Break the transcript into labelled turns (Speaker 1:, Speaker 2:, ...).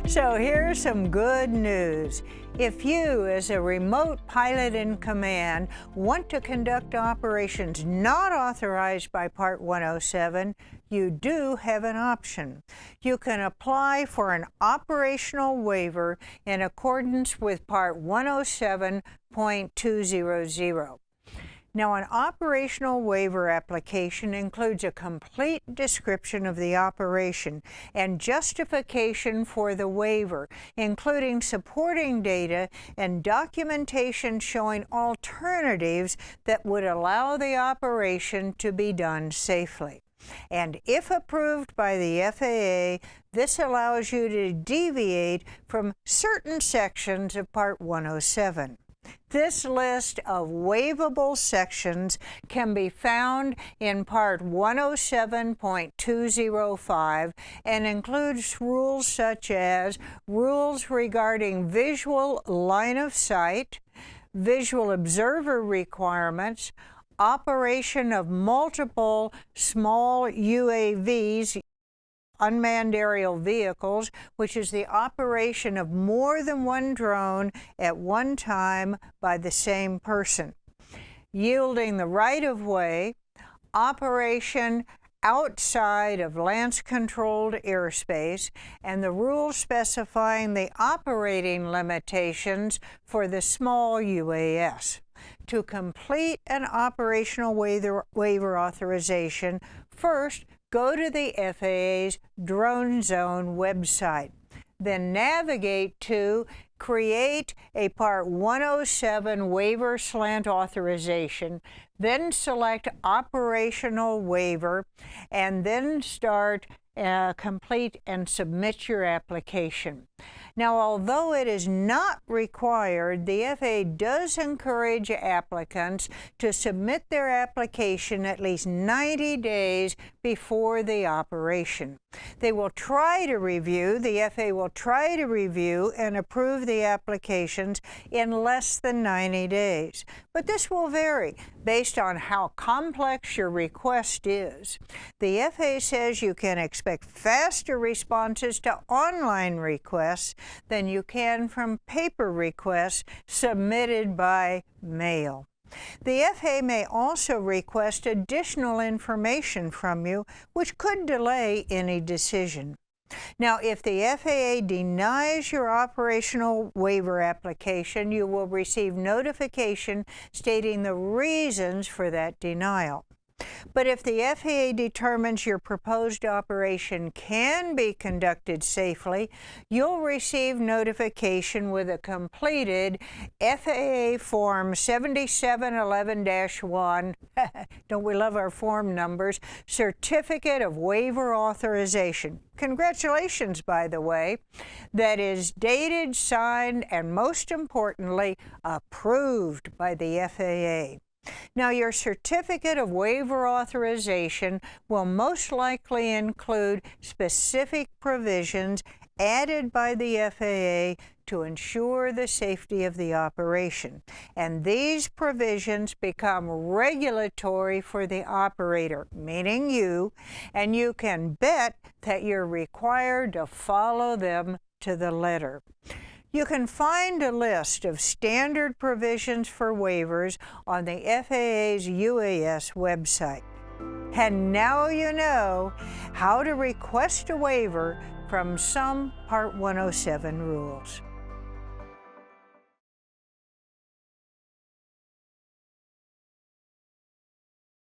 Speaker 1: So here's some good news. If you, as a remote pilot in command, want to conduct operations not authorized by Part 107, you do have an option. You can apply for an operational waiver in accordance with Part 107.200. Now, an operational waiver application includes a complete description of the operation and justification for the waiver, including supporting data and documentation showing alternatives that would allow the operation to be done safely. And if approved by the FAA, this allows you to deviate from certain sections of Part 107. This list of waivable sections can be found in Part 107.205 and includes rules such as rules regarding visual line of sight, visual observer requirements, operation of multiple small UAVs, unmanned aerial vehicles, which is the operation of more than one drone at one time by the same person, yielding the right-of-way, operation outside of Lance-controlled airspace, and the rules specifying the operating limitations for the small UAS. To complete an operational waiver authorization, first, go to the FAA's Drone Zone website. Then navigate to Create a Part 107 Waiver Slant Authorization, then select Operational Waiver, and then start complete and submit your application. Now, although it is not required, the FAA does encourage applicants to submit their application at least 90 days before the operation. The FAA will try to review and approve the applications in less than 90 days. But this will vary based on how complex your request is. The FAA says you can expect faster responses to online requests than you can from paper requests submitted by mail. The FAA may also request additional information from you, which could delay any decision. Now, if the FAA denies your operational waiver application, you will receive notification stating the reasons for that denial. But if the FAA determines your proposed operation can be conducted safely, you'll receive notification with a completed FAA Form 7711-1, don't we love our form numbers, Certificate of Waiver Authorization. Congratulations, by the way, that is dated, signed, and most importantly, approved by the FAA. Now, your Certificate of Waiver Authorization will most likely include specific provisions added by the FAA to ensure the safety of the operation. And these provisions become regulatory for the operator, meaning you, and you can bet that you're required to follow them to the letter. You can find a list of standard provisions for waivers on the FAA's UAS website. And now you know how to request a waiver from some Part 107 rules.